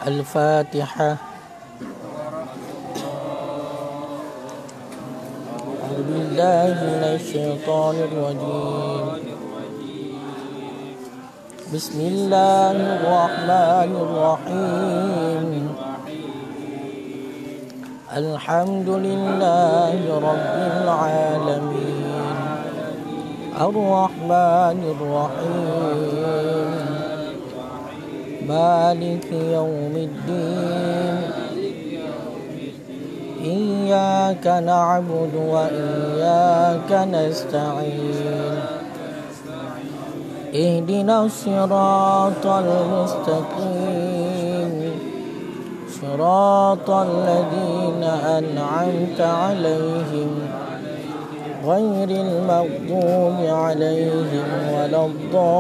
الفاتحة. أعوذ بالله من الشيطان الرجيم. بسم الله الرحمن الرحيم. الحمد لله رب العالمين الرحمن الرحيم مالك يوم الدين إياك نعبد وإياك نستعين اهدنا الصراط المستقيم صراط الذين أنعمت عليهم غير المغضوب عليهم ولا الضالين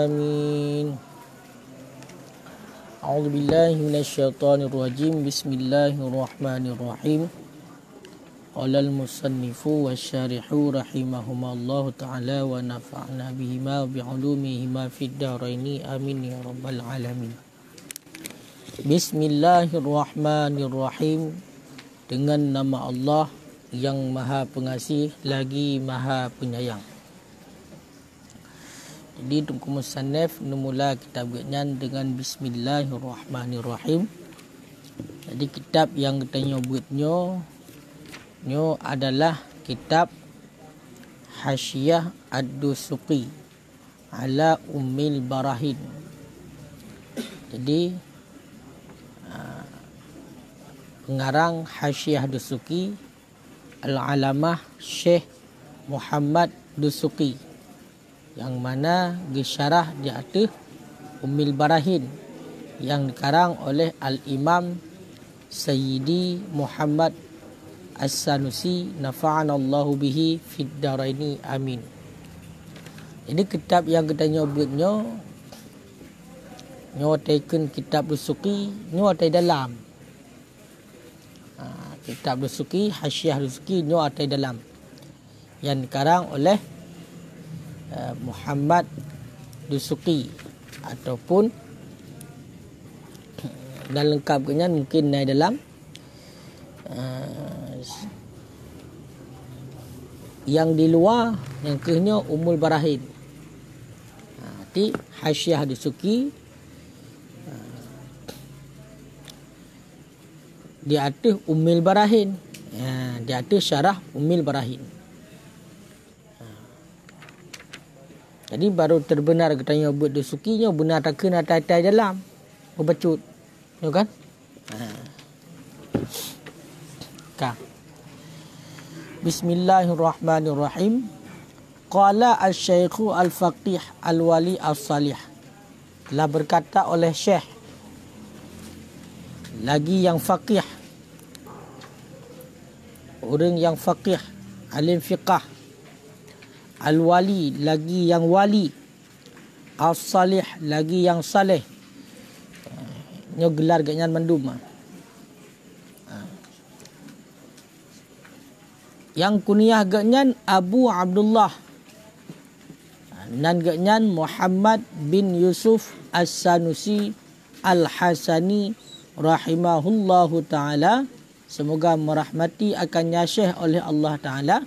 آمين. أعوذ بالله من الشيطان الرجيم. بسم الله الرحمن الرحيم. قال المصنف والشارح رحمهما الله تعالى ونفعنا بهما وبعلومهما في الدارين آمين يا رب العالمين. Bismillahirrahmanirrahim. Dengan nama Allah yang Maha Pengasih lagi Maha Penyayang. Jadi Tunku Musannaf memula kitab genyan dengan Bismillahirrahmanirrahim. Jadi kitab yang kita buatnya adalah kitab Hasyiah Ad-Dusuqi ala Ummil Barahin. Jadi pengarang Hasyiah Dusuqi Al-Alamah Syekh Muhammad Dusuqi, yang mana disyarah di atas Ummil Barahin yang dikarang oleh Al-Imam Sayyidi Muhammad As-Sanusi nafa'anallahu bihi fid daraini amin. Jadi kitab yang kita nyebutnya taken kitab Dusuqi atai dalam. Kitab Dusuqi Hasyiah Dusuqi atai dalam yang dikarang oleh Muhammad Dusuqi, ataupun dan lengkapnya mungkin naik dalam yang di luar yang kehnya Ummul Barahin. Di Hasyiah Dusuqi di atas Ummil Barahin, di atas syarah Ummil Barahin. Jadi baru terbenar katanya buat Dusuqinya benar tak kena tai-tai dalam berbecut, ya kan? Bismillahirrahmanirrahim. Qala al-Syaikhu al-Faqih al-Wali al-Salih. Telah berkata oleh Syekh lagi yang faqih, orang yang faqih, alim fiqah, al-Wali lagi yang wali, al-Salih lagi yang saleh. Nyo gelar ganyan mandum. Yang kunyah ganyan Abu Abdullah, nan ganyan Muhammad bin Yusuf As-Sanusi Al-Hasani rahimahullahu ta'ala, semoga merahmati akannya Syekh oleh Allah Ta'ala,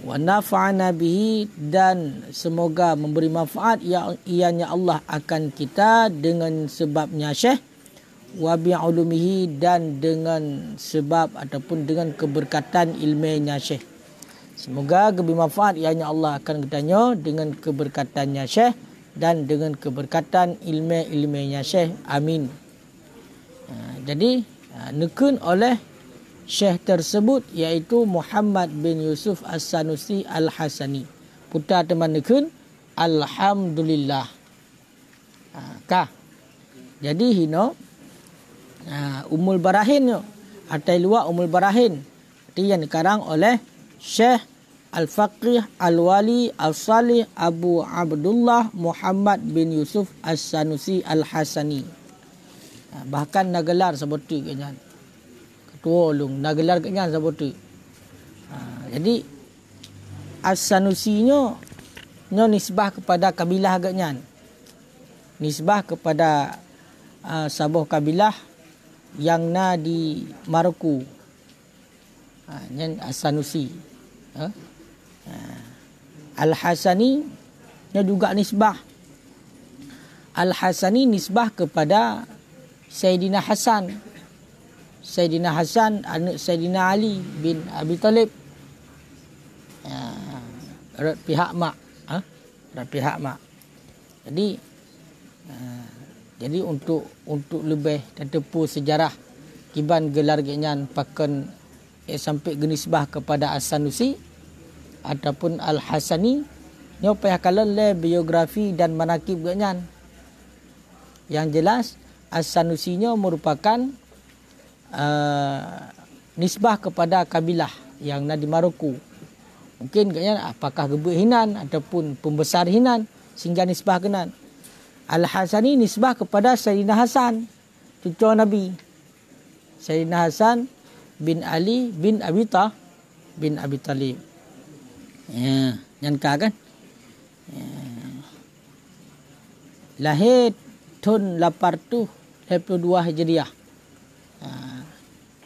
wa nafa'ana bihi, dan semoga memberi manfaat ianya Allah akan kita dengan sebabnya Syekh, wa bi'ulumihi, dan dengan sebab ataupun dengan keberkatan ilmunya Syekh. Semoga bermanfaat ianya Allah akan kitanya dengan keberkatannya Syekh dan dengan keberkatan ilmunya Syekh. Amin. Jadi nekun oleh Syekh tersebut iaitu Muhammad bin Yusuf As-Sanusi Al-Hasani. Putra teman nekun alhamdulillah. Jadi hino Ummul Barahin atai luar Ummul Barahin yang dikarang oleh Syekh Al-Faqih Al-Wali Al-Salih Abu Abdullah Muhammad bin Yusuf As-Sanusi Al-Hasani. Bahkan nagelar seperti kenyan ketua ulung nagelar kenyan seperti. Jadi As-Sanusi nyo nisbah kepada kabilah agaknya. nisbah kepada sebuah kabilah yang na di Maroko. Yang As-Sanusi. Al-Hasani nya juga nisbah. Al-Hasani nisbah kepada Sayyidina Hasan. Sayyidina Hasan anak Sayyidina Ali bin Abi Talib. Pihak mak. Pihak mak. Jadi untuk lebih tertepu sejarah kiban gelar genyan pakan sampai genisbah kepada As-Sanusi ataupun Al-Hasani nyo payah kalan le biografi dan manakib genyan. Yang jelas As-Sanusi nyo merupakan nisbah kepada kabilah yang na di Maroko. Mungkin genyan apakah gebuk hinan ataupun pembesar hinan sehingga nisbah kenan. Al-Hasani nisbah kepada Sayyidina Hasan, cucu Nabi. Sayyidina Hasan bin Ali bin Abi Talib. Nyangka kan? Lahir tahun 822 Hijriah.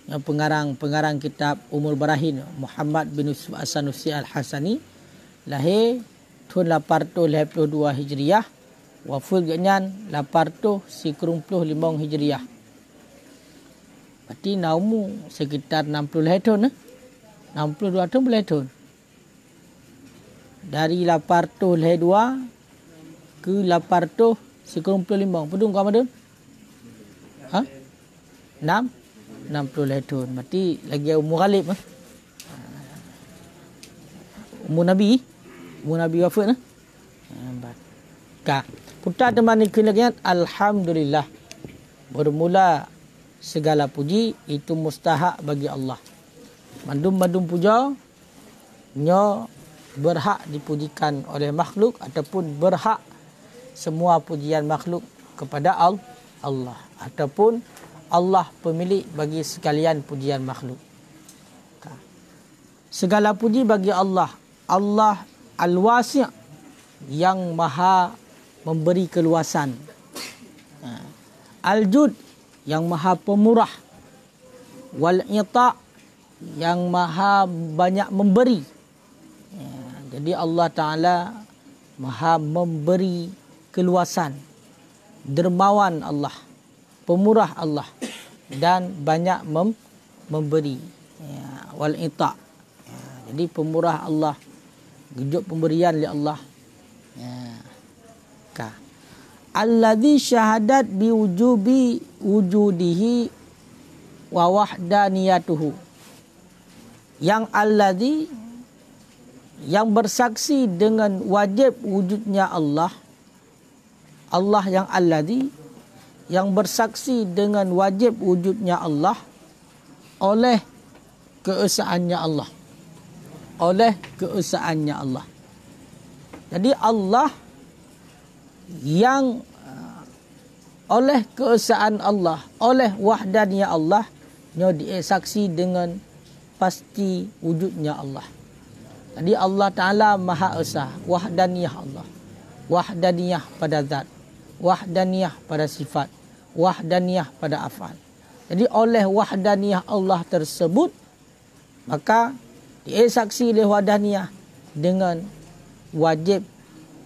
Yang pengarang kitab Umul Barahin Muhammad bin Yusuf As-Sanusi Al-Hasani lahir tahun 822 Hijriah. Wafat genyan 895 Hijriah. Berarti naumu sekitar 60 tahun. 62 tahun boleh tahun. Dari 802 ke 895. Pedung kau madun? 60 tahun. Berarti lagi umur Ghalib. Umur Nabi wafat. Putar teman ikhlas, alhamdulillah. Bermula segala puji itu mustahak bagi Allah. Mandum puja nyo berhak dipujikan oleh makhluk ataupun berhak semua pujian makhluk kepada Allah ataupun Allah pemilik bagi sekalian pujian makhluk. Segala puji bagi Allah. Allah Al-Wasi' yang maha memberi keluasan. Al-Jud yang maha pemurah. Wal-Ita' yang maha banyak memberi. Jadi Allah Ta'ala maha memberi keluasan. Dermawan Allah. Pemurah Allah. Dan banyak memberi. Wal-Ita'. Jadi pemurah Allah. Gejut pemberian oleh Allah. Alladzi syahadat wujudihi wa wahdaniyatuhu. Yang alladzi yang bersaksi dengan wajib wujudnya Allah. Allah yang alladzi yang bersaksi dengan wajib wujudnya Allah oleh keesaannya Allah. Oleh keesaannya Allah. Jadi Allah yang oleh keesaan Allah, oleh wahdaniyah Allah, nyo disaksi dengan pasti wujudnya Allah. Jadi Allah Ta'ala Maha Esa, wahdaniyah Allah. Wahdaniyah pada zat, wahdaniyah pada sifat, wahdaniyah pada afal. Jadi oleh wahdaniyah Allah tersebut, maka disaksi oleh wahdaniyah dengan wajib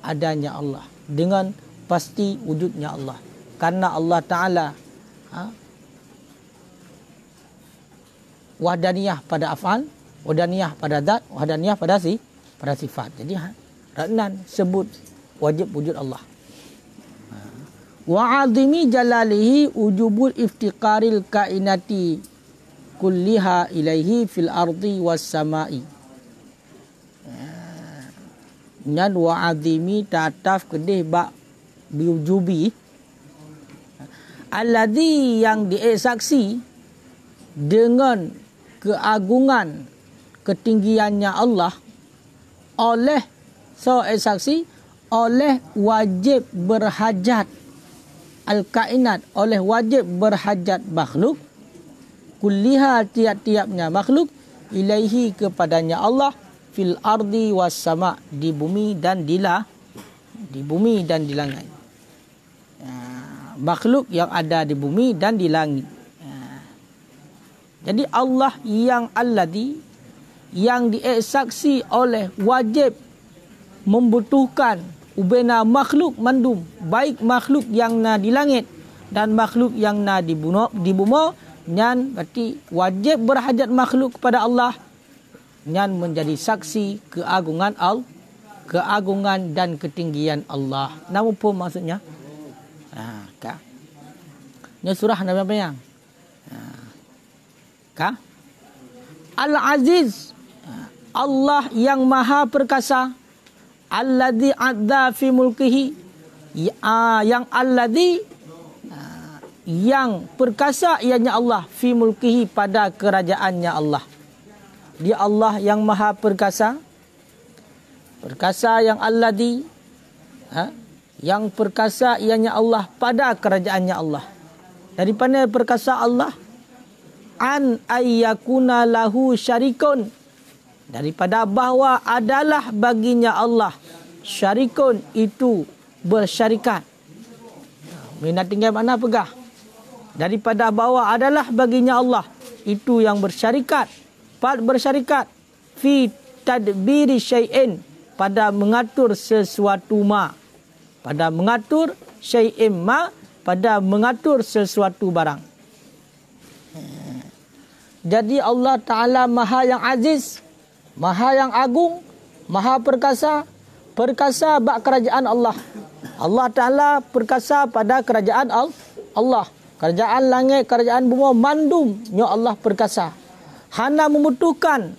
adanya Allah, dengan pasti wujudnya Allah. Karena Allah Ta'ala wahdaniyah pada afal, wahdaniyah pada zat, wahdaniyah pada sifat. Jadi raknan sebut wajib wujud Allah. Wa 'azimi jalalihi wujubul iftiqaril kainati kulliha ilaihi fil ardi was samai. Nyan wa 'azimi tataf kedih ba biujubi alladhi yang disaksi dengan keagungan ketinggiannya Allah oleh saksi oleh wajib berhajat al-kainat, oleh wajib berhajat makhluk kulliha tiap-tiapnya makhluk ilaihi kepadanya Allah fil ardi was sama, di bumi dan di langit. makhluk yang ada di bumi dan di langit. Jadi Allah yang alladhi, yang dieksaksi oleh wajib membutuhkan ubena makhluk mandum, baik makhluk yang na di langit dan makhluk yang na di bumi, nyan berarti wajib berhajat makhluk kepada Allah, nyan menjadi saksi keagungan keagungan dan ketinggian Allah. Nama pun maksudnya ka. Ini surah nama apa yang? Ka? Al-Aziz, Allah yang maha perkasa, alladzi adza fi mulkihi, yang alladzi, yang perkasa ianya Allah, fi mulkihi, pada kerajaannya Allah. Dia Allah yang maha perkasa, perkasa yang alladzi, yang perkasa ianya Allah pada kerajaannya Allah. Daripada perkasa Allah, an ayyakuna lahu syarikun, daripada bahawa adalah baginya Allah syarikun, itu bersyarikat. Mina tinggal mana pegah? Daripada bahawa adalah baginya Allah itu yang bersyarikat fi tadbiri syai'in, pada mengatur sesuatu ma, pada mengatur syai'in ma, pada mengatur sesuatu barang. Jadi Allah Ta'ala maha yang aziz, maha yang agung, maha perkasa, perkasa bak kerajaan Allah. Allah Ta'ala perkasa pada kerajaan Allah. Kerajaan langit, kerajaan bumi, mandum nya Allah perkasa. Hana membutuhkan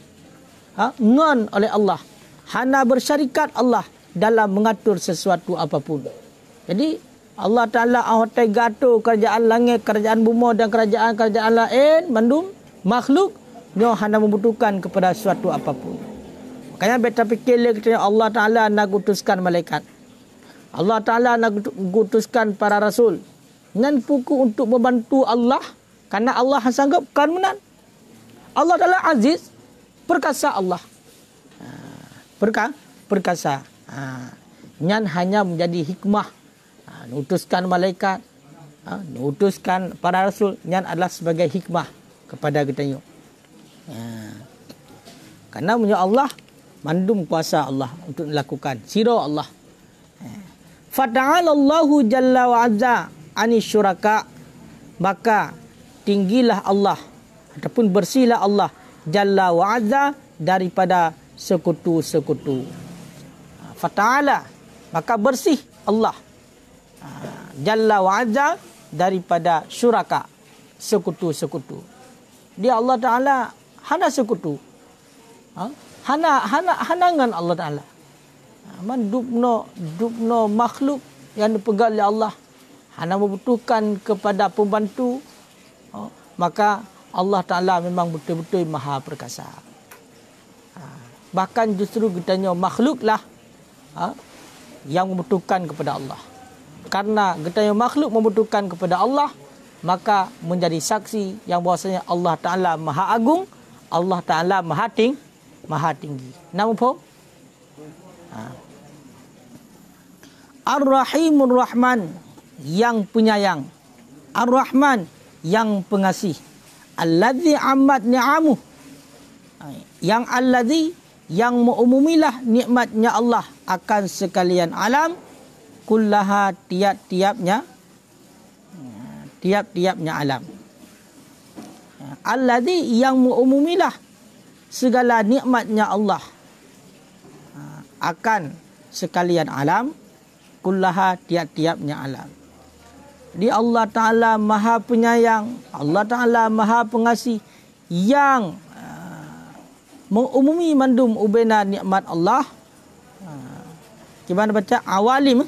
ngon oleh Allah. Hana bersyarikat Allah dalam mengatur sesuatu apapun. Jadi Allah Ta'ala ahotai gato kerajaan langit, kerajaan bumi dan kerajaan-kerajaan lain, mandum makhluk nya hana membutuhkan kepada sesuatu apapun. Makanya beta fikir Allah Ta'ala nak utuskan malaikat. Allah Ta'ala nak utuskan para rasul. Dengan puku untuk membantu Allah. Karena Allah sanggup kan menan. Allah Ta'ala aziz, perkasa Allah. Perkasa. Nyan hanya menjadi hikmah. Utuskan malaikat. Utuskan para rasul. Nyan adalah sebagai hikmah kepada kita. Karena punya Allah mandum kuasa Allah untuk melakukan siro Allah. Fata'ala Allahu jalla wa azza ani syuraka, maka tinggilah Allah ataupun bersihlah Allah jalla wa azza daripada sekutu-sekutu. Fata'ala, maka bersih Allah jalla wa azza daripada syuraka, sekutu-sekutu. Dia Allah Ta'ala hana sekutu. Hana ngan Allah Ta'ala. Man dupno makhluk yang dipegang oleh Allah. Hana membutuhkan kepada pembantu. Maka Allah Ta'ala memang betul-betul maha perkasa. Bahkan justru kitanya makhluklah yang membutuhkan kepada Allah. Karena kitanya makhluk membutuhkan kepada Allah, maka menjadi saksi yang bahwasanya Allah Ta'ala maha agung, Allah Ta'ala maha tinggi. Nama apa? Ar-Rahimur Rahman, yang penyayang. Ar-Rahman, yang pengasih. Alladzi ammat ni'amuh, yang alladzi, yang mengumumilah nikmatnya Allah akan sekalian alam, kullaha, tiap-tiapnya alam. Alladzi, yang mengumumilah segala nikmatnya Allah akan sekalian alam, kullaha, tiap-tiapnya alam. Di Allah Ta'ala maha penyayang, Allah Ta'ala maha pengasih, yang mengumumi mandum ubena nikmat Allah. Gimana baca? Awalim,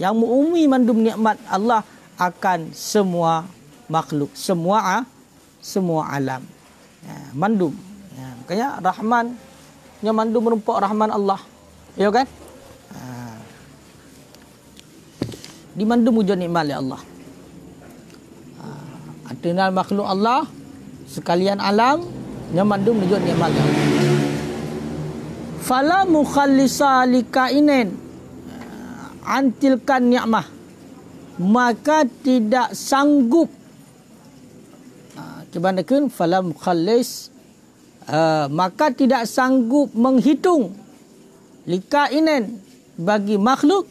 yang mengumumi mandum nikmat Allah akan semua makhluk, semua alam. Mandum. Makanya Rahman, yang mandum merupakan Rahman Allah. Ya kan? Dimandum wujud nikmat oleh Allah. Atinal makhluk Allah sekalian alam yang mandum wujud nikmat oleh Allah. Fala mukhallisa likainin antilkan ni'mah. maka tidak sanggup kebanyakan falam khalis maka tidak sanggup menghitung likainan bagi makhluk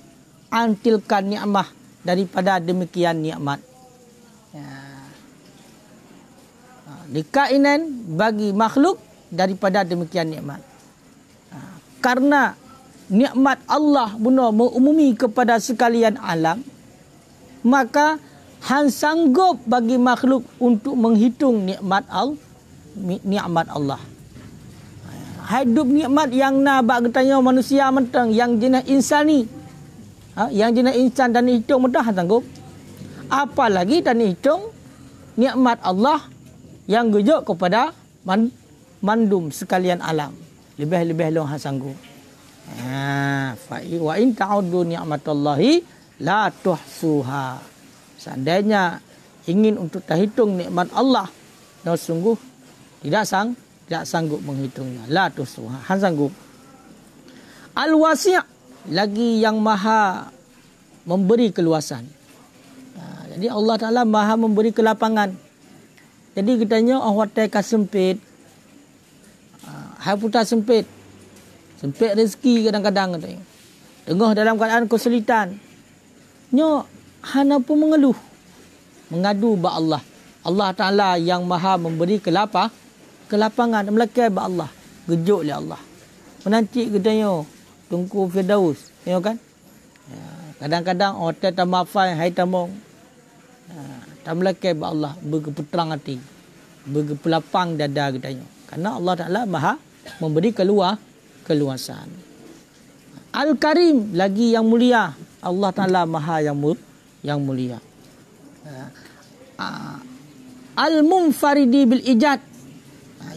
antilkan nikmah daripada demikian nikmat. Likainan bagi makhluk daripada demikian nikmat. Karena nikmat Allah benar mengumumi kepada sekalian alam, maka han sanggup bagi makhluk untuk menghitung nikmat Allah. Hidup nikmat yang nak tanya manusia mentang yang jenis insani. Yang jenis insan dan hitung mudah sanggup. Apalagi dan hitung nikmat Allah yang gejuk kepada mandum sekalian alam. Lebih-lebih long sanggup. Wa in ta'uddu ni'matallahi la tuhsuha. Seandainya ingin untuk terhitung nikmat Allah, sungguh tidak sanggup menghitungnya. La tuhsuha. Han sanggup. Al-wasi' lagi yang maha memberi keluasan. Jadi Allah Ta'ala maha memberi kelapangan. Jadi katanya Allah Ta'ala sempit. Hai putar sempit. Sempit rezeki kadang-kadang katanya. Tengah dalam keadaan kesulitan. Nyo hana pun mengeluh. Mengadu ba Allah. Allah Ta'ala yang maha memberi kelapangan. Melakai ba Allah. Gejuk oleh Allah. Menanti katanya Tungku Firdaus. Tengok kan? Kadang-kadang orang tak mafai hai tamong. Tak melakai ba Allah. Berkeputerang hati. Berkepelapang dada katanya. Karena Allah Ta'ala maha memberi keluasan. Al-Karim lagi yang mulia. Allah Ta'ala maha yang mulia. Al-Munfaridi bil ijad.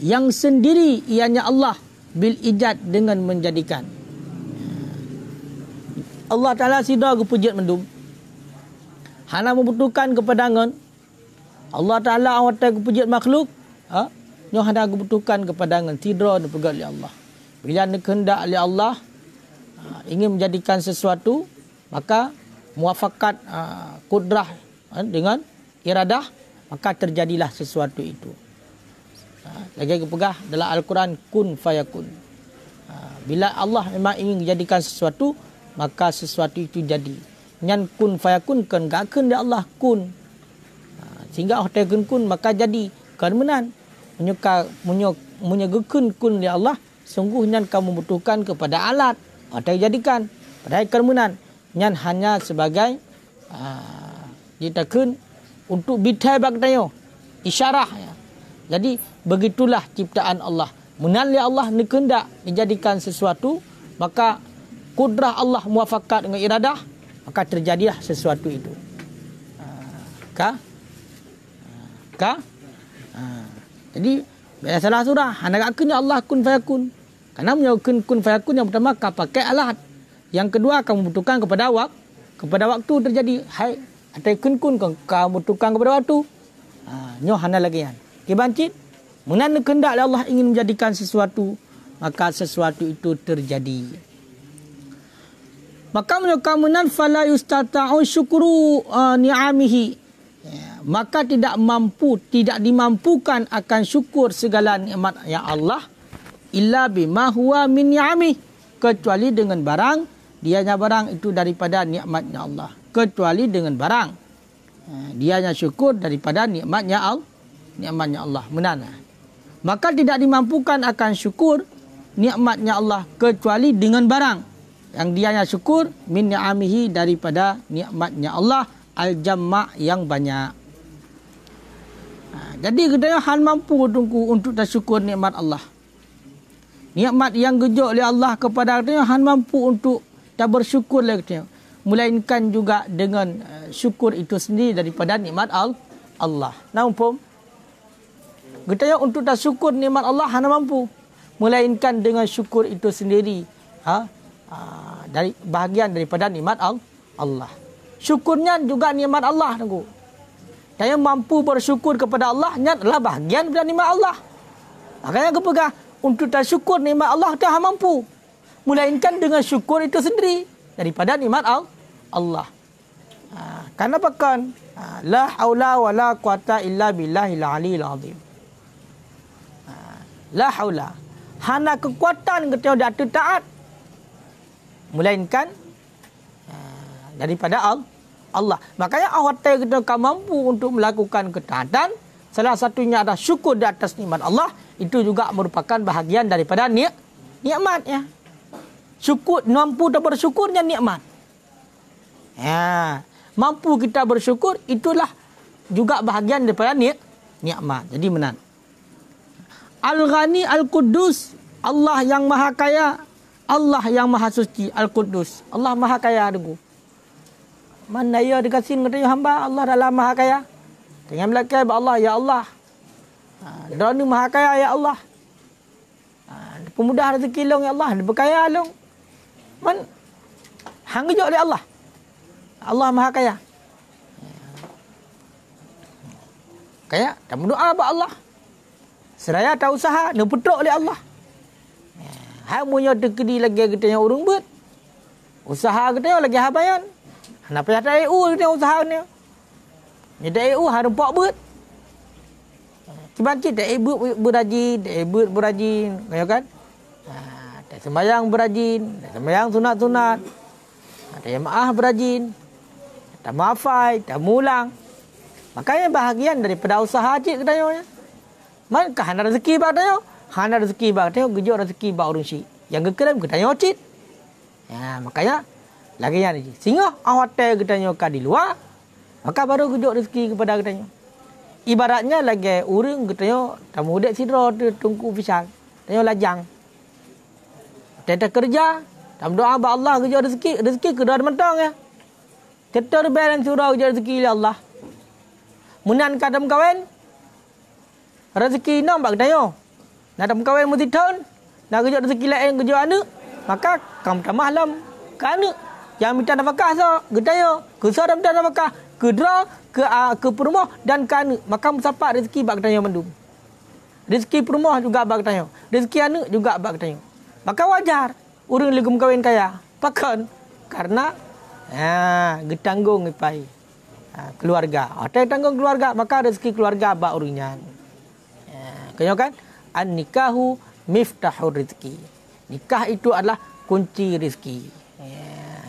Yang sendiri ianya Allah bil ijad dengan menjadikan. Allah Ta'ala sidar kepujit mendum. Hana membutuhkan kepadangan. Allah Ta'ala awak kepujit makhluk. Nyo hana kebutuhkan kepadangan. Sidar dan pegat oleh Allah. Bila anda kehendak oleh Allah, ingin menjadikan sesuatu, maka muafakat kudrah dengan iradah, maka terjadilah sesuatu itu. Lagi kepegah dalam Al-Quran, kun fayakun. Bila Allah memang ingin menjadikan sesuatu, maka sesuatu itu jadi. Nyan kun fayakun kan gak kun dia Allah kun. Sehingga Allah kun maka jadi kemenan. Menyegekun kun dia Allah, sungguh nyan kamu membutuhkan kepada alat. Allah jadikan pada kemenan. Nyan hanya sebagai ditakun untuk bitai bagdayo. Isyarah ya. Jadi begitulah ciptaan Allah. Menali Allah ni kehendak dijadikan sesuatu, maka kudrah Allah muafakat dengan iradah, maka terjadilah sesuatu itu. Jadi salah surah anak akunnya Allah kun fayakun. Karena menyebutkan kun fayakun yang pertama kau pakai alat. Yang kedua kamu butuhkan kepada waktu terjadi. Hai atau kun kau butuhkan kepada waktu. Nyo hana lagi kan. Kibancit menanda kehendak Allah ingin menjadikan sesuatu, maka sesuatu itu terjadi. Maka menyukamunan fala yustata'u syukru ni'amihi. Maka tidak dimampukan akan syukur segala nikmat yang Allah illa bima huwa min ni'amih, kecuali dengan barang, dianya barang itu daripada nikmatnya Allah, kecuali dengan barang dianya syukur daripada nikmatnya Allah menana. Maka tidak dimampukan akan syukur nikmatnya Allah kecuali dengan barang yang dianya syukur min ni'amihi, daripada nikmatnya Allah al-jamma' yang banyak. Jadi kita han mampu untuk tersyukur nikmat Allah. Nikmat yang gejok oleh Allah kepada kita han mampu untuk tak bersyukur lagi. Melainkan juga dengan syukur itu sendiri daripada nikmat Allah. Nampak? Kita untuk tak syukur nikmat Allah han mampu. Melainkan dengan syukur itu sendiri. Dari bahagian daripada nikmat Allah. Syukurnya juga nikmat Allah. Saya mampu bersyukur kepada Allah, nya adalah bahagian daripada nikmat Allah. Makanya kepegah untuk tak syukur nikmat Allah tak mampu. Melainkan dengan syukur itu sendiri daripada nikmat Allah. Karena pakan la haula wala quwata illa billahil aliyil azim. La haula, hana kekuatan kita dak taat, melainkan daripada Allah. Makanya awak kita mampu untuk melakukan ketaatan, salah satunya adalah syukur di atas nikmat Allah. Itu juga merupakan bahagian daripada nikmat ya. Syukur, mampu dan bersyukurnya nikmat. Ya, mampu kita bersyukur itulah juga bahagian daripada nikmat. Jadi benar. Al-Ghani Al-Quddus, Allah yang Maha Kaya, Allah yang Maha Suci, Al-Quddus. Allah Maha Kaya dulu. Mana ya dikasih kepada hamba Allah dalam Maha Kaya. Dengan belakang Allah, ya Allah. Dia Maha Kaya, ya Allah. Pemudah rezeki long, ya Allah. Dia berkaya long. Man, hang jauh oleh Allah. Allah Maha Kaya. Kaya, tak berdoa kepada Allah. Seraya tak usaha, dia petruk oleh Allah. Hang punya tekedi lagi kita yang urung buat. Usaha kita lagi habayan. Kenapa ya tak EU kita usaha ni? Ni tak EU harus pak buat. Kibanci tak EU berajin, tak EU berajin, kaya kan? Tak sembahyang berajin, tak sembahyang sunat-sunat. Tak jemaah berajin. Tak maafai, tak mulang. Makanya bahagian daripada usaha cik katanya. Maka hana rezeki bak tayo. Hana rezeki bak tayo, gejok rezeki bak urun syik. Yang gekeram katanya cik. Ya, makanya lagi yang ni. Sehingga awak tayo katanya ka di luar, maka baru gejok rezeki kepada katanya. Ibaratnya lagi urang katanya tamu dek sidro tungku pisang. Tayo lajang. Kita kerja, tam doa ba Allah gejok rezeki kedua mentang ya. Kita balance surau gejok rezeki Allah. Munan kadam kawan rezeki nam bak dayo. Nak dam kawin mesti tahun. Nak kerja rezeki lain kerja anak. Maka kamu tambah lam ke anak. Yang minta nafkah so, gedayo. Ke so minta nafkah, ke dra, ke perumah dan ke anak. Maka musapak rezeki bak dayo mendum. Rezeki perumah juga bak dayo. Rezeki anak juga bak dayo. Maka wajar urang legum kawin kaya. Pakan karena getanggung ipai. Keluarga. Ada tanggung keluarga, maka rezeki keluarga bak urunyan. Kaya kan? An-nikahu miftahur rizki. Nikah itu adalah kunci rezeki.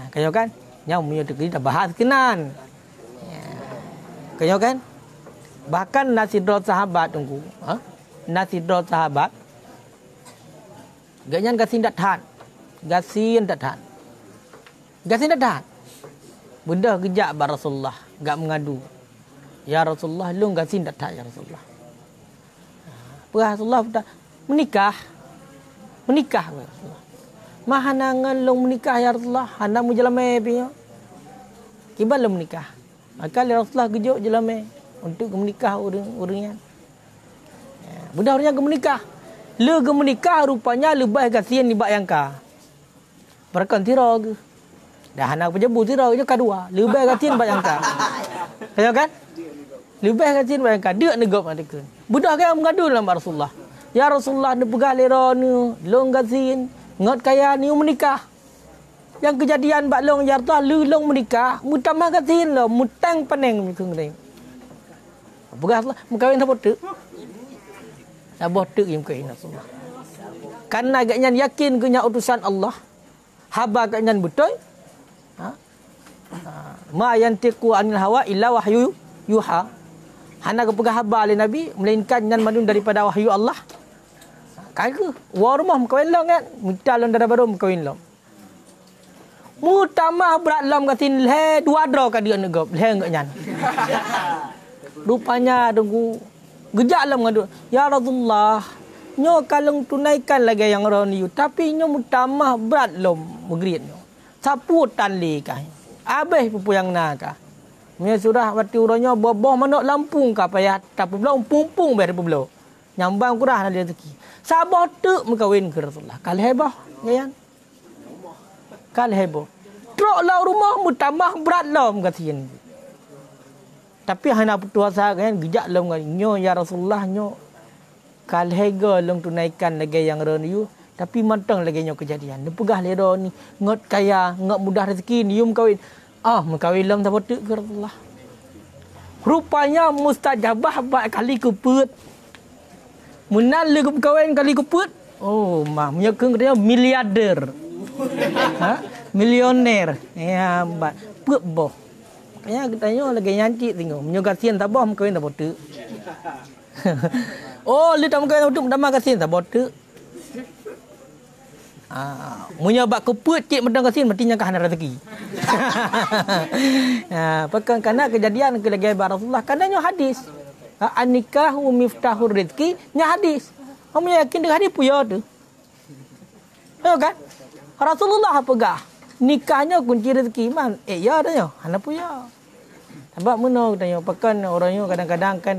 Kaya kan? Yang punya rezeki dah bahas kenan. Kaya kan? Bahkan nasidrat sahabat tunggu. Nasidrat sahabat. Ganyan gasin tak tahan. Gasin tak tahan. Gasin tak tahan. Benda kejap bar Rasulullah. Gak mengadu. Ya Rasulullah, lu gasin tak tahan ya Rasulullah. Rasulullah menikah. Menikah Rasulullah. Mahanangan long menikah ya Rasulullah. Hana mu jalame piyo. Kibal long menikah. Maka Rasulullah gejuk jalame untuk menikah urangnya. Budak orangnya menikah. Le menikah rupanya lebih kasihan ni bak yang ka. Berkan tira ke. Dah hana pejebu tira je kedua. Lebih kasihan bak yang ka. Kaya kan? Lebih kasihan bak yang ka. Dia negop mereka. Budak kaya mengadu dalam Rasulullah. Ya Rasulullah, dia pegang lera ni. Long kasihan. Ngot kaya ni menikah. Yang kejadian bak long ya Rasulullah. Lu long menikah. Mutamah kasihan lo. Mutang peneng. Pegang Rasulullah. Mukawin tak potek. Sabah tek yang kau Rasulullah. Karena agaknya yakin kenya utusan Allah. Haba agaknya betul. Ma yantiqu anil hawa illa wahyu yuha. Hana kepegah haba oleh Nabi melainkan yang madun daripada wahyu Allah. Kaya wa rumah mukawin long kan. Minta long daripada baru mukawin long. Mutamah berat long katin le dua dra ka dia negop le enggak nyan. Rupanya tunggu gejak lah mengadu. Ya Rasulullah, nyo kalung tunaikan lagi yang orang ni. Tapi nyo mutamah berat lom bergerit nyo. Saputan li kah. Abeh pupu yang nak kah. Nya surah wati uranyo boboh manok Lampung kah payah tak pulau pumpung ber pulau. Nyambang kurah ada rezeki. Sabah tek mengkawin ke Rasulullah. Kal hebah, kan? Kal hebah. Trok lah rumah mutamah berat lom kasihan. Tapi hana putuasa kan gejak long nyo ya Rasulullah nyo kalhega long tunaikan lagi yang roniu tapi mantang lagi nyo kejadian. Dia pegah lero ni ngot kaya ngot mudah rezeki ni yum kawin. Mengkawin lam tak betul ke Rasulullah. Rupanya mustajabah bak kali keput. Munal le kawin kali keput. Mah menyekeng dia miliarder. Milioner. Ya, bak put boh. Kaya katanya lagi nyanci tengok. Menyokasian tak boh mengkawin tak betul. Lu tak mengkawin tak betul, dah kasihan tak betul. Munya bak keput cik medang kasihan mestinya kah ada rezeki. Pakan kana kejadian ke lagi Rasulullah kananya hadis. An-nikahu miftahur rizki nya hadis. Kamu yakin dengan hadis punya tu? Tahu kan? Rasulullah pegah nikahnya kunci rezeki man. Ya tanya, hana punya. Sebab mana tanya pakan orangnya kadang-kadang kan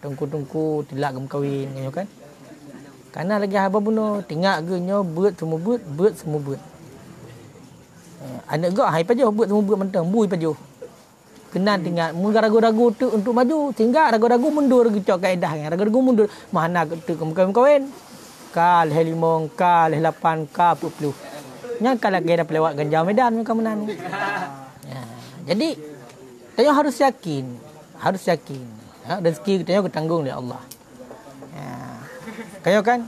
tungku-tungku tilak kawin kan. Karena lagi haba bunuh tinggal genyo beut semua beut semua beut. Anak gak hai pajo beut semua beut mentang bui pajo. Kenan tinggal mun ragu-ragu tu untuk maju tinggal ragu-ragu mundur gecok kaedah ragu-ragu mundur mana tu kawin kal helimong kal 8 ka 10. Nya kalau lagi dah lewat ganjau medan mereka menang. Jadi tanya harus yakin. Rezeki kita ketanggung oleh Allah. Kayo kan?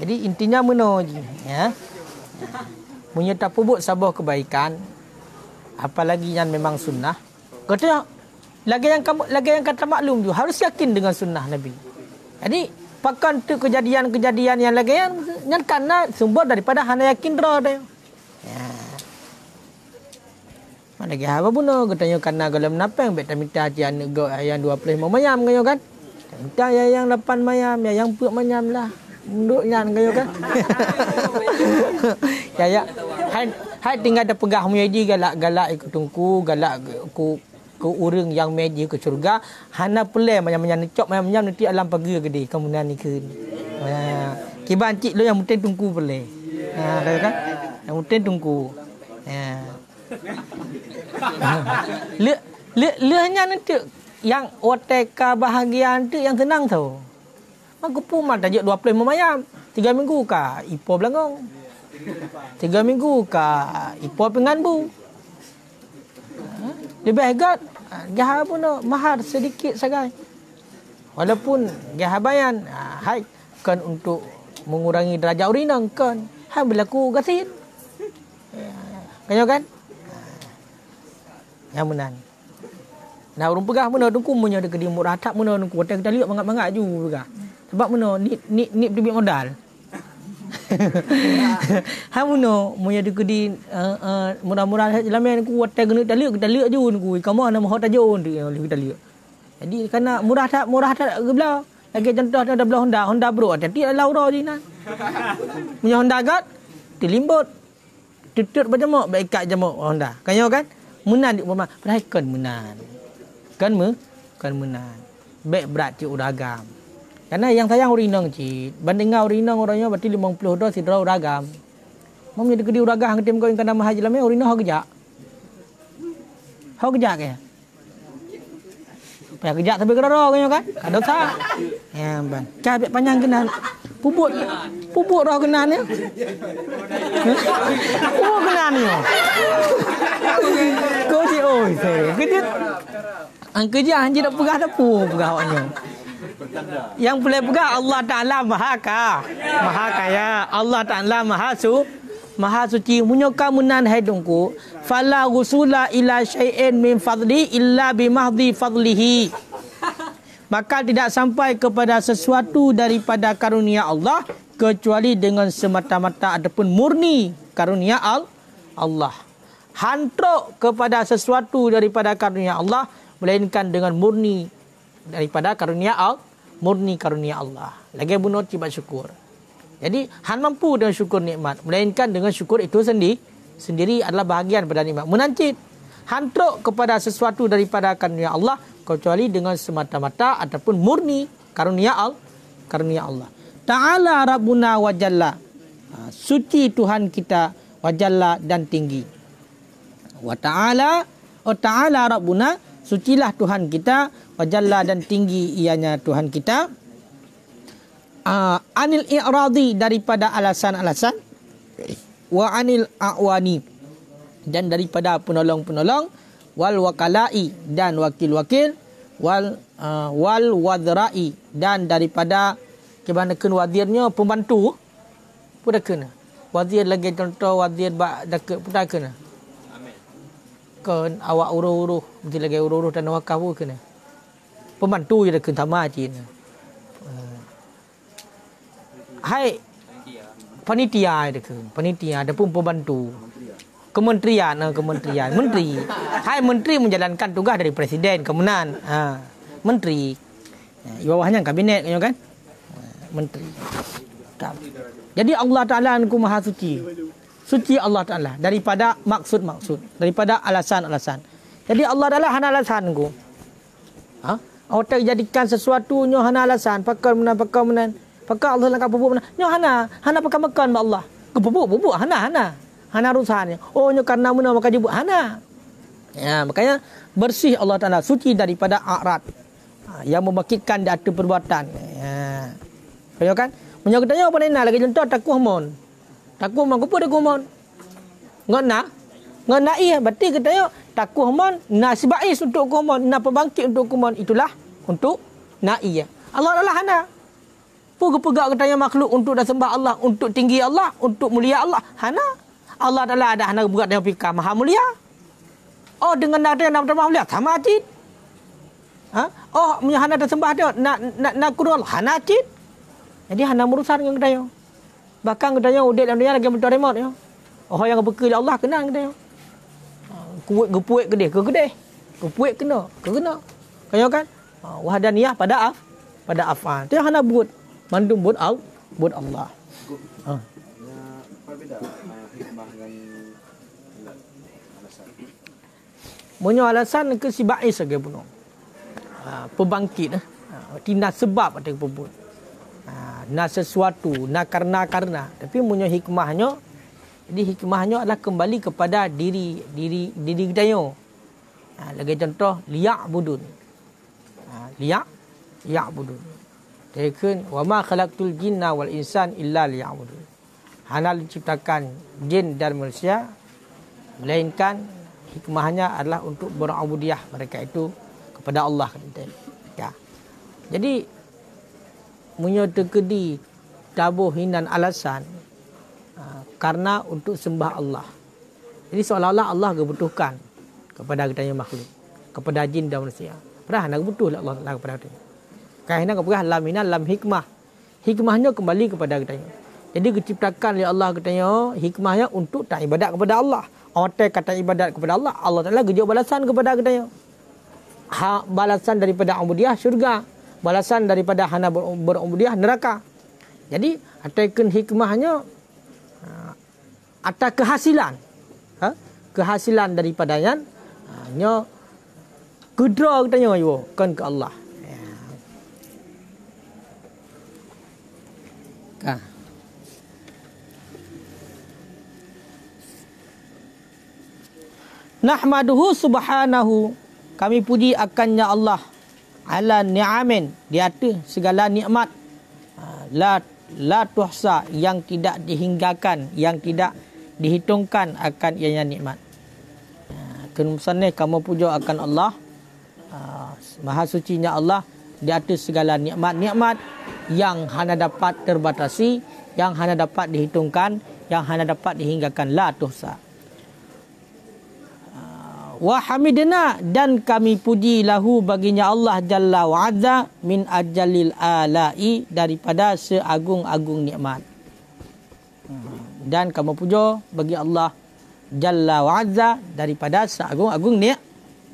Jadi intinya meno je, ya. Punya tak pubut sabah kebaikan, apalagi yang memang sunnah. Katanya lagi yang kata maklum tu harus yakin dengan sunnah Nabi. Jadi pakan tu kejadian-kejadian yang lagi yang karena sumber daripada hana yakin dah dia. Mana lagi apa pun katanya karena kalau menapang betul minta yang 25 mayam kayo kan? Minta yang 8 mayam, yang puak mayam lah. Munduk nyan kayo kan. Hai tinggal ada pegah meji galak ikut tungku, galak ku urang yang meji ke surga. Hana pelai mayam cok mayam nanti alam pagi gede kemudian ni ke. Kiban cik lo yang mungkin tungku pelai. Kayo kan? Yang mungkin tungku. Lehnya nanti yang OTK bahagian tu yang tenang tau. Aku pun mah tajuk 25 mayam. 3 minggu ka ipo belangong. 3 minggu ka ipo penganbu. Lebih agak gah pun mahar sedikit sagai. Walaupun gah bayan hai kan untuk mengurangi derajat urinang kan. Hai berlaku gasin. Kanyo kan? Yang menan. Nah urung pegah mana tungku punya ada kedi murah tak mana tungku hotel kita lihat mangat-mangat ju pegah. Sebab mana ni duit modal. Ha mana punya ada kedi murah-murah jalan ku hotel kita lihat ju tungku. Kamu ana mau hotel ju kita lihat. Jadi karena murah tak gebla. Lagi contoh ada belah Honda Bro tapi Laura je nah. Punya Honda gat dilimbut. Tutut berjemuk baik kat jemuk Honda. Kanyo kan? Menan di umpama perhaikan menan. Kan menan. Baik berat cik uragam. Karena yang sayang urinang cik. Banding urinang orangnya berarti 50 dolar sidra uragam. Mau menjadi gede uragam tim kau yang kena mahaji lamai urinang hau kejak. Hau kejak ke? Payah kejak sampai kerara kau kan? Ada tak? Ya ban. Cabik panjang kenan. Puput roh kenan ya. Oh kenan ya. Kau cik oi saya. Kerja hanya nak pegah dapur pegawainya. Yang boleh pegah Allah Ta'ala Maha Kaya. Allah Ta'ala Maha Suci. Munyaka munan haidungku. Fala gusula ila syai'in min fadli illa bimahdi fadlihi. Maka tidak sampai kepada sesuatu daripada karunia Allah kecuali dengan semata-mata ataupun murni karunia Allah. Hantruk kepada sesuatu daripada karunia Allah melainkan dengan murni daripada karunia Allah. Lagi bunuh cibat syukur. Jadi han mampu dengan syukur nikmat melainkan dengan syukur itu sendiri adalah bahagian pada nikmat. Menancit hantruk kepada sesuatu daripada karunia Allah kecuali dengan semata-mata ataupun murni karunia Allah. Ta'ala Rabbuna wa Jalla. Suci Tuhan kita wa Jalla dan tinggi. Wa ta'ala Rabbuna, sucilah Tuhan kita, wa Jalla dan tinggi ianya Tuhan kita. Anil i'radi daripada alasan-alasan, wa anil a'wani dan daripada penolong-penolong, wal wakalai dan wakil-wakil, wal wadrai dan daripada kebanyakan wadirnya pembantu pun dah kena. Wadir lagi contoh wadir bak dekat pun dah kena. Kan awak uruh-uruh mesti lagi uruh-uruh tanah wakaf pun kena. Pembantu je dah kena sama cin. Hai panitia ada ke? Panitia ada pun pembantu. Kementerian, menteri. Hai menteri menjalankan tugas dari presiden, kemenan. Menteri. Di bawahnya kabinet kan? Menteri. Jadi Allah Ta'ala ku maha suci. Suci Allah Ta'ala daripada maksud-maksud, daripada alasan-alasan. Jadi Allah Ta'ala hana alasan ku. Orang jadikan sesuatu nyo hana alasan, pakar menan. Pakar Allah nak bubuk menan. Nyo hana pakar makan ba Allah. Ku bubuk hana urusannya. Oh nyo karena menan maka jebuk hana. Ya, makanya bersih Allah Ta'ala, suci daripada a'rad. Yang membangkitkan di atas perbuatan. Ya. Kaya kan? Menyo katanya apa nak lagi contoh takuh mon. Takuh mon kupu takuh mon. Ngana iya berarti katanya takuh mon nasibais untuk kumon, na pembangkit untuk kumon, itulah untuk naiyah. Allah adalah hana. Pegak katanya makhluk untuk dah sembah Allah, untuk tinggi Allah, untuk mulia Allah. Hana. Allah adalah ada hana berat dengan fikah maha mulia. Oh dengan ada yang nama maha mulia sama cid. Oh hana dah sembah dia nak kurang Allah hana cid. Jadi hana urusan dengan katanya. Bahkan katanya udik dalam dunia lagi mentor remote ya. Oh yang bekal Allah kena katanya. Kuat gepuik ke dia ke gede. Gepuik kena. Kaya kan? Wahdaniyah pada af'al. Dia hana buat mandum buat Allah. Berbeza hikmah dengan alasan. Munyo alasan ke si ba'is saja puno. Pembangkit tina sebab ada pebut. Na sesuatu, na karena. Tapi munyo hikmahnya, jadi hikmahnya adalah kembali kepada diri kita. Lagi contoh liya'budun. Liya'budun. Tekun wa ma khalaqtul jinna wal insan illa liya'budun. Hana diciptakan jin dan manusia melainkan hikmahnya adalah untuk berubudiyah mereka itu kepada Allah. Ya. Jadi munyo tekedi tabuh hinan alasan karena untuk sembah Allah. Jadi seolah-olah Allah kebutuhkan kepada kita makhluk, kepada jin dan manusia. Padahal nak butuh Allah kepada kita. Kerana kepada lam hikmah. Hikmahnya kembali kepada kita. Jadi diciptakan oleh Allah katanya hikmahnya untuk tak ibadat kepada Allah. Orang kata ibadat kepada Allah, Allah Taala gejau balasan kepada katanya. Balasan daripada ubudiyah syurga, balasan daripada hana berubudiyah neraka. Jadi atakan hikmahnya atas kehasilan. Kehasilan daripadanya nya kudra katanya yo kan ke Allah. Ya. Nahmaduhu subhanahu, kami puji akannya Allah, ala ni'amin, di atas segala nikmat, la tuhsa, yang tidak dihinggakan, yang tidak dihitungkan akan ianya nikmat. Kemudian kamu puja akan Allah, maha sucinya Allah di atas segala nikmat-nikmat yang hanya dapat terbatasi, yang hanya dapat dihitungkan, yang hanya dapat dihinggakan, la tuhsa. Wa hamidna, dan kami puji lahu baginya Allah jalla wa azza min ajalil alai, daripada seagung-agung nikmat. Dan kamu puja bagi Allah jalla wa azza daripada seagung-agung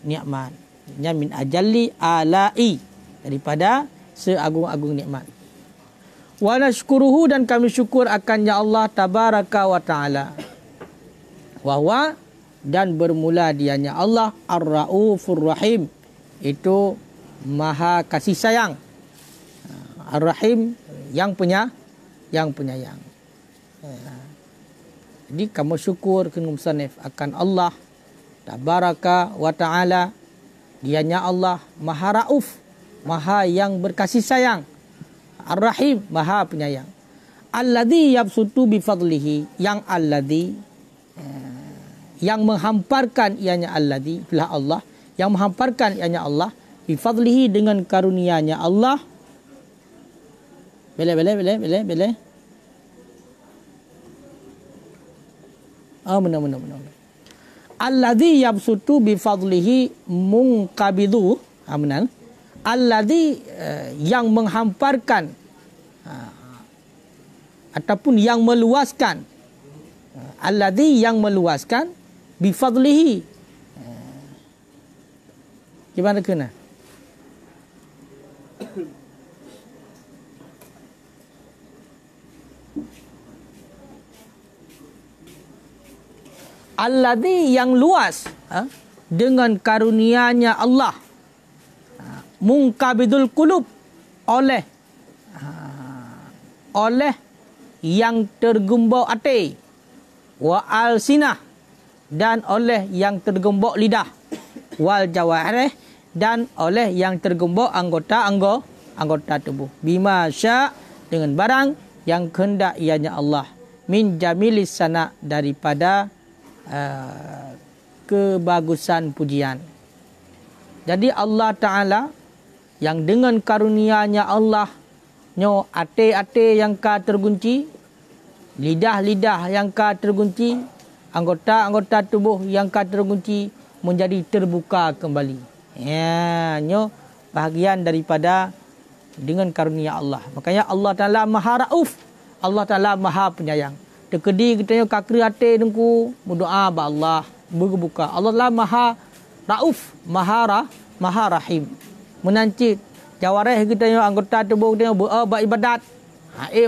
nikmat. Ya min ajalli alai, daripada seagung-agung nikmat. Wa nashkuruhu, dan kami syukur akannya Allah tabaraka wa taala. Wa huwa, dan bermula dianya Allah Ar-Raufur Rahim, itu maha kasih sayang. Ar-Rahim, yang penyayang. Jadi kamu syukur ke musannif akan Allah tabaraka wa taala, dianya Allah maha rauf, maha yang berkasih sayang. Ar-Rahim, maha penyayang. Alladzi yabsutu bi fadlihi, yang alladzi, yang menghamparkan ianya alladhi, itulah Allah, yang menghamparkan ianya Allah, bi fadlihi dengan karunia-Nya Allah. Boleh. Benar. Alladhi yabsutu bi fadlihi munqabidu. Benar. Alladhi yang menghamparkan ataupun yang meluaskan. Alladhi yang meluaskan bifadlihi. Gimana kena? Alladhi yang luas dengan karunia-Nya Allah. Mungkabidul qulub, oleh yang tergembok hati, wa alsinah, dan oleh yang tergembok lidah, wal jawarih, dan oleh yang tergembok anggota tubuh, bima sya, dengan barang yang kehendak ianya Allah, min jamilis sana, daripada kebagusan pujian. Jadi Allah Ta'ala yang dengan karunia-Nya Allah, nyo ate-ate yang ka tergunci, lidah-lidah yang ka tergunci, anggota-anggota tubuh yang ka tergunci menjadi terbuka kembali. Ya, nyo bahagian daripada dengan karunia Allah. Makanya Allah Ta'ala Maha Rauf, Allah Ta'ala Maha Penyayang. Tekedi kita nyo kakri ate dengku, berdoa ba Allah, berbuka. Allah Ta'ala Maha Rauf, Maha Rahim. Menancit jawarih kita yang anggota tubuh kita buat ibadat.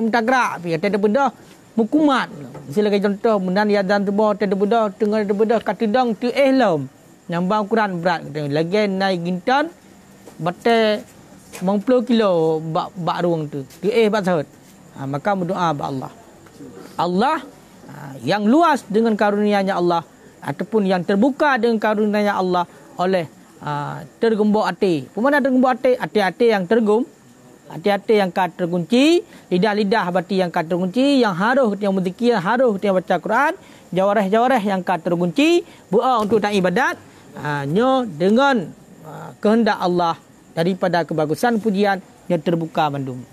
Mutagra pi kata benda mukumat. Silakan contoh menan ya dan tubuh ada benda tengah ada benda katidang tu lom. Nyambang Quran berat kita lagi naik gintan bate 90 kilo bak ruang tu. Tu bak sahut. Maka berdoa ba Allah. Allah yang luas dengan karunia-Nya Allah ataupun yang terbuka dengan karunia-Nya Allah oleh tergembok hati. Pemana tergembok hati? Hati-hati yang tergum, hati-hati yang ka terkunci, lidah-lidah hati yang ka terkunci, yang haruh yang berzikir, haruh yang baca Quran, jawarih-jawarih yang ka terkunci, doa untuk tak ibadat, nyo dengan kehendak Allah daripada kebagusan pujian yang terbuka mandum.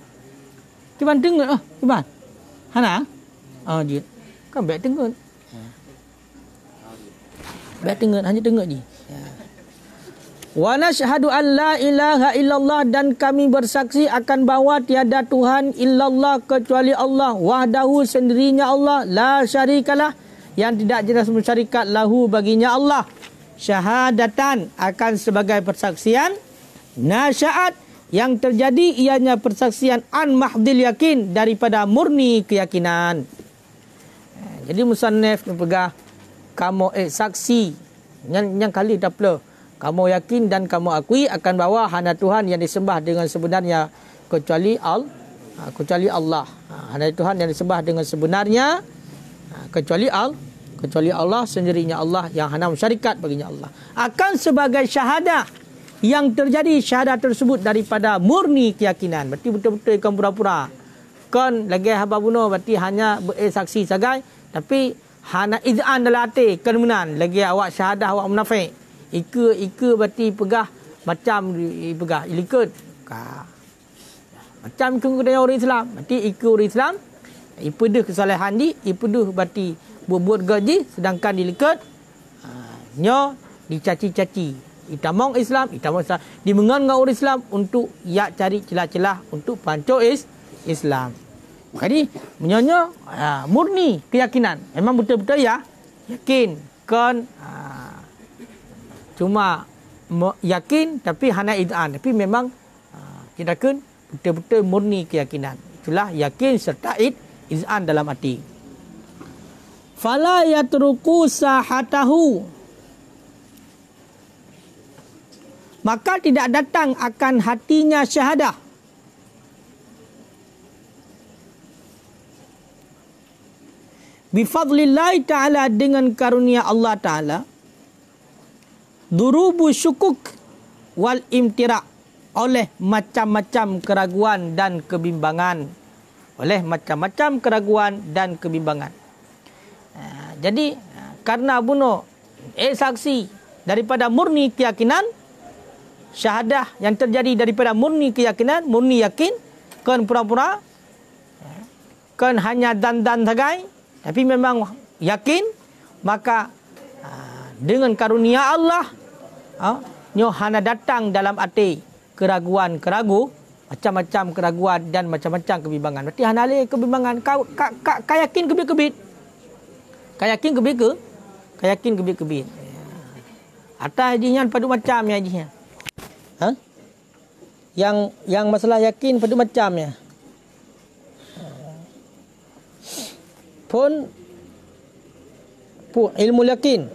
Cuba dengar cuba. Hana? Dia kan baik dengar. Baik dengar, hanya dengar je. Wa nashhadu an la ilaha illallah, dan kami bersaksi akan bahawa tiada Tuhan illallah kecuali Allah, wahdahu sendirinya Allah, la syarikalah yang tidak jelas bersyarikat, lahu baginya Allah, syahadatan akan sebagai persaksian, nasya'at yang terjadi ianya persaksian, an mahdil yakin daripada murni keyakinan. Jadi musannif pegang kamu saksi yang kali tak perlu. Kamu yakin dan kamu akui akan bahawa hanya Tuhan yang disembah dengan sebenarnya kecuali Allah. Hanya Tuhan yang disembah dengan sebenarnya kecuali Allah, sendirinya Allah yang hanya syarikat baginya Allah. Akan sebagai syahadah yang terjadi syahadah tersebut daripada murni keyakinan. Berarti betul-betul ikan pura-pura. Kan lagi haba bunuh berarti hanya bersaksi sagai, tapi hanya izan dalam hati kemudian lagi awak syahadah awak munafik. Ika berarti pegah macam pegah ilikut. Macam kena orang Islam. Berarti ika orang Islam. Ipeduh kesalahan di. Ipeduh berarti buat gaji. Sedangkan dilikut. Nyo dicaci-caci. Itamong Islam. Dimengan dengan orang Islam untuk ya cari celah-celah untuk pancuk Islam. Jadi menyonya murni keyakinan. Memang betul-betul ya. Yakin. Kan cuma yakin tapi hanya idaan, tapi memang kita kan betul-betul murni keyakinan. Itulah yakin serta izan dalam hati. Fala yatruku sahatahu, maka tidak datang akan hatinya syahadah. Bifadlillahi ta'ala, dengan karunia Allah Ta'ala, durubu syukuk wal imtira, oleh macam-macam keraguan dan kebimbangan. Oleh macam-macam keraguan dan kebimbangan. Jadi karena bunuh saksi daripada murni keyakinan, syahadah yang terjadi daripada murni keyakinan, murni yakin, kan pura-pura, kan hanya dan sagai, tapi memang yakin, maka dengan karunia Allah, nyo hana datang dalam hati macam-macam keraguan dan macam-macam kebimbangan. Berarti hana le kebimbangan, kau yakin kebit-kebit. Kau yakin kebit-kebit. Atas hajinya padu macam ya hajinya. Yang masalah yakin padu macam ya. Pun ilmu yakin.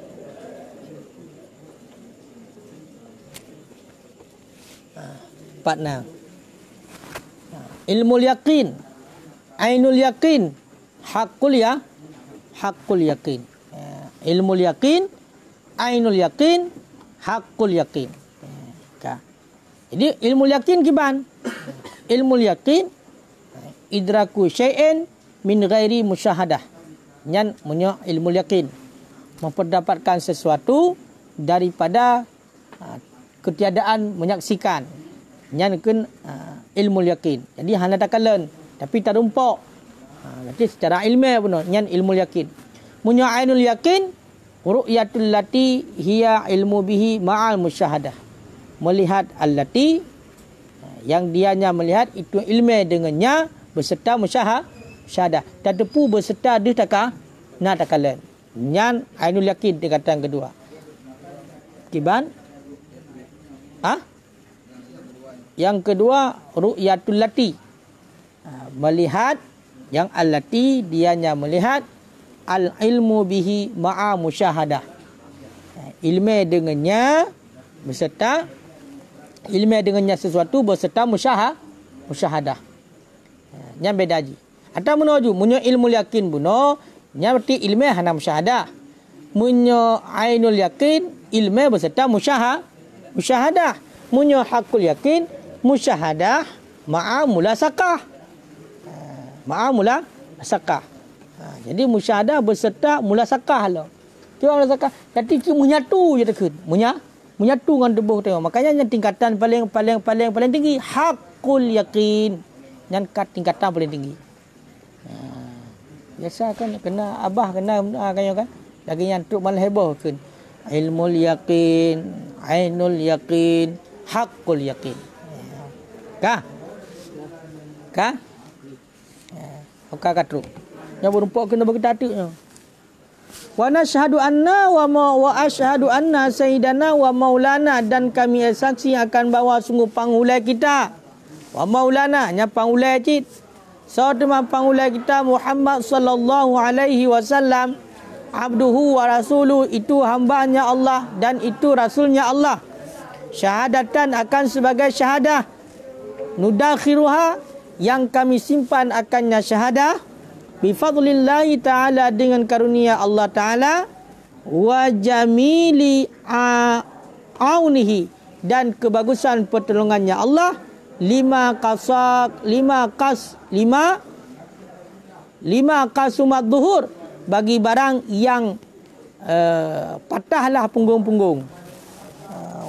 Partner. Ilmu yakin, ainul yakin, hakul yakin. Ilmu yakin, ainul yakin, hakul yakin. Jadi ilmu yakin kiban? Ilmu yakin idraku syai'in min ghairi musyahadah. Nyan munyo ilmu yakin, memperdapatkan sesuatu daripada ketiadaan menyaksikan. Nyan kun ilmu yakin. Jadi hana takalan tapi tak rumpok. Berarti secara ilmiah pun nyan ilmu yakin. Munyo ainul yakin ru'yatul lati hiya ilmu bihi ma'al musyahadah. Melihat allati yang dianya melihat itu ilmiah dengannya beserta musyahadah. Tadepu beserta dia nak takalan. Nyan ainul yakin tingkatan kedua. Kiban? Yang kedua ru'yatul lati, melihat yang allati dianya melihat al ilmu bihi ma'a musyahadah, ilmu dengannya beserta sesuatu beserta musyahadah. Yang beda ji. Atau menuju munyo ilmu yakin buno nya berarti ilmu hana musyahadah. Munyo ainul yakin ilmu beserta musyahadah. Munyo hakul yakin musyahadah ma'a mulasakah. Jadi musyahadah beserta mulasakah lah. Cuba mulasakah. Jadi menyatu je tekun. Menyatu dengan tubuh tengok. Makanya yang tingkatan paling tinggi hakul yakin. Yang tingkatan paling tinggi. Biasa kan kena abah kena kan. Lagi yang tu malah heboh kan. Ilmul yakin, ainul yakin, hakul yakin. Kah? Okah katru. Nya berumpok kena berketatuknya. Wa nashhadu anna wa ashhadu anna sayyidana wa maulana, dan kami saksi akan bawa sungguh panghulai kita. Wa maulana nya panghulai cit. Saudara panghulai kita Muhammad sallallahu alaihi wasallam, abduhu wa rasuluh, itu hambanya Allah dan itu rasulnya Allah. Syahadatan akan sebagai syahadah, nudakhiruha yang kami simpan akannya syahadah, bifadlillahi ta'ala dengan karunia Allah ta'ala, wa jamili aunihi dan kebagusan pertolongannya Allah, lima kasumat zuhur, bagi barang yang patahlah punggung-punggung,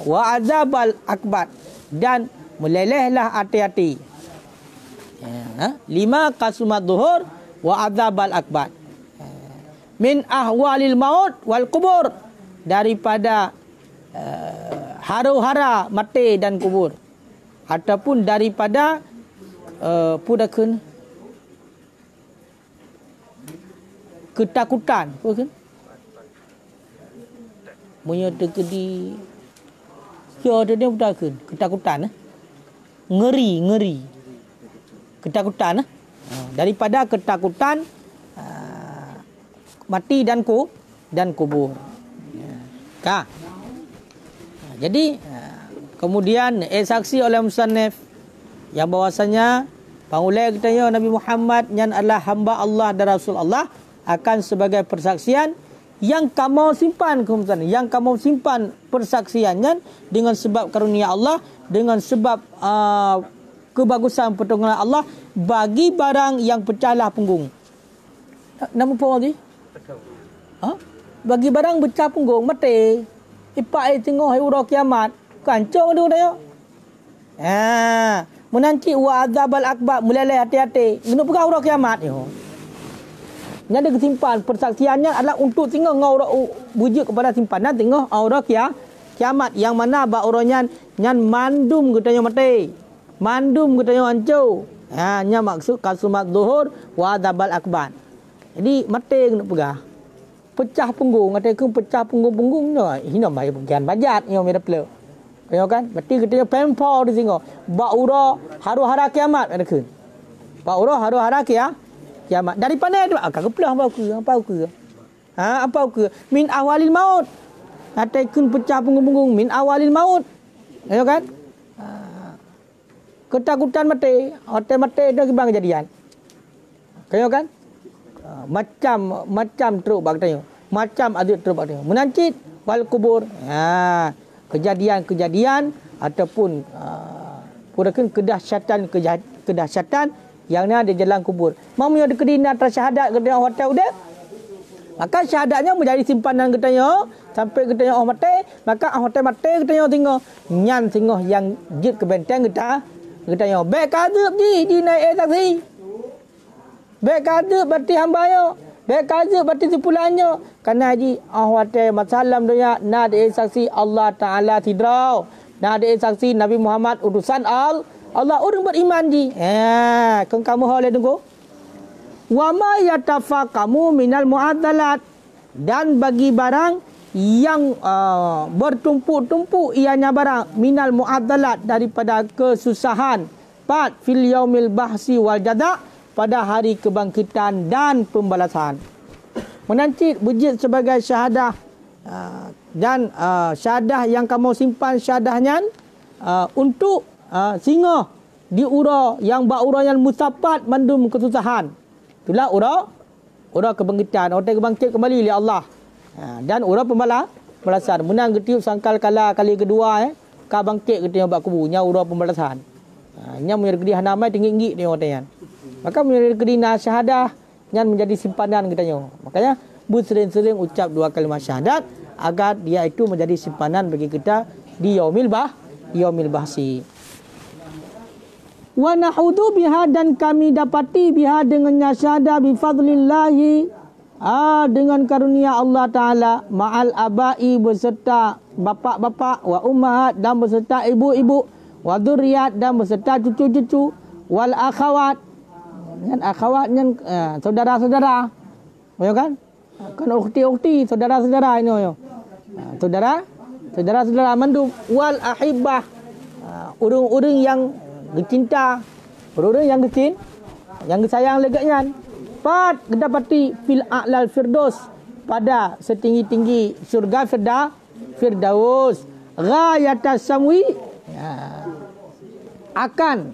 wa azabal akbar, dan melelehlah hati-hati. Lima kasumat zuhur wa azabal akbar, min ahwalil maut wal kubur, daripada hara-hara mati dan kubur, ataupun daripada pudakun ketakutan, bukan? Punya terkedi, yo dia pudakun ketakutan, ngeri, ketakutan, daripada ketakutan mati dan kubur. Kah? Jadi kemudian saksi oleh musannif yang bahwasanya pangulai kita Nabi Muhammad yang adalah hamba Allah dan Rasul Allah, akan sebagai persaksian yang kamu simpan, yang kamu simpan persaksiannya dengan sebab karunia Allah, dengan sebab kebagusan pertolongan Allah bagi barang yang pecahlah punggung. Nama apa tadi? bagi barang pecah punggung mati. Ipak tengok hari ura kiamat. Kancung tu dah yo. Menanti wa adzabal akbar mulai hati-hati. Guna pegah ura kiamat yo. Nya ada kesimpan persaksiannya adalah untuk tengok ngau wujud kepada simpanan tengok aura kiamat yang mana ba orangnya nyan mandum katanya mati. Mandum katanya hancur. Nya maksud kasumat zuhur wa adzabal akbar. Jadi mati kena pegah. Pecah punggung, kata ke pecah punggung-punggung no. Hina mai bagian bajat yo me daplo. Kaya kan? Berarti katanya pempau di singo. Ba ura haru hara kiamat ada ke. Ba ura haru hara kiamat. Daripada tu agak keplah apa ke? Apa ke? Min awalil maut. Kata ke pecah punggung-punggung min awalil maut. Kaya kan? Ketakutan mati, hotel mati dah kebang kejadian. Kaya kan? Macam teruk bagtanya. Macam ada teruk bagtanya. Menancit wal kubur. Kejadian-kejadian ataupun purakan kedahsyatan yang ada dalam kubur. Mamu ada kedina atas syahadat katanya hotel udah. Maka syahadatnya menjadi simpanan katanya sampai katanya mati, maka hotel mati katanya tengok nyan tengok yang jit ke benteng katanya baik kadep di naik saksi. Baik kadep berarti hamba yo. Baik kadep berarti simpulannya. Karena haji ahwate masalam dunia na ada saksi Allah Taala tidrau. Na ada saksi Nabi Muhammad utusan Allah orang beriman ji. Kamu boleh tunggu. Wa ma yatafaqamu minal mu'addalat, dan bagi barang yang bertumpuk-tumpuk ianya barang minal mu'addalat daripada kesusahan fil yaumil bahsi wal jada, pada hari kebangkitan dan pembalasan. Menancit bujit sebagai syahadah dan syahadah yang kamu simpan syahadahnya untuk singa di ura yang baura yang musapat mandum kesusahan. Itulah ura kebangkitan, orang kebangkit kembali oleh Allah. Dan ura pembalasan. Menang getiup sangkal kali kedua ka bangkit getiup bak kubunya ura pembalasan. Nya menjadi hanamai tinggi-tinggi dia orang. Maka menjadi syahadah yang menjadi simpanan katanya. Makanya sering-sering ucap 2 kalimat syahadat agar dia itu menjadi simpanan bagi kita di yaumil bahsi. Wa nahudu biha, dan kami dapati biha dengannya syahadah bi fadlillahi, dengan karunia Allah Taala, ma'al abai beserta bapa-bapa, wa ummahat dan beserta ibu-ibu, wa dzurriyyat dan beserta cucu-cucu, wal akhawat kan akhawatnya saudara-saudara. Ya kan? Kan ukhti-ukhti, saudara-saudara ini yo. Saudara-saudara mandum, wal ahibbah, urang-urang yang dicinta, urang yang disayang legaknya. Pat kedapati fil a'lal firdaus, pada setinggi-tinggi surga firdaus, ghayatas samwi, akan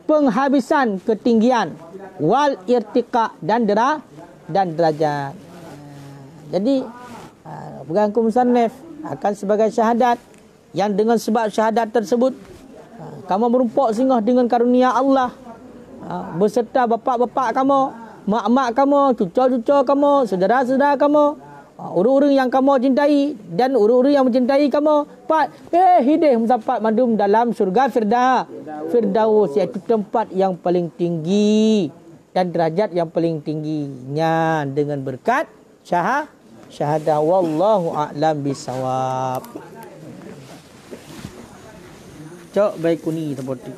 penghabisan ketinggian, wal irtiqa dan derajat. Jadi pegang musannif akan sebagai syahadat yang dengan sebab syahadat tersebut kamu merumpok singgah dengan karunia Allah beserta bapa-bapa kamu, mak-mak kamu, cucu-cucu kamu, saudara-saudara kamu, orang-orang yang kamu cintai dan orang-orang yang mencintai kamu. Hidayah mendapat mandum dalam surga firdaus, iaitu tempat yang paling tinggi dan derajat yang paling tingginya dengan berkat syahadah. Wallahu a'lam bisawab. Cok baik kuni seperti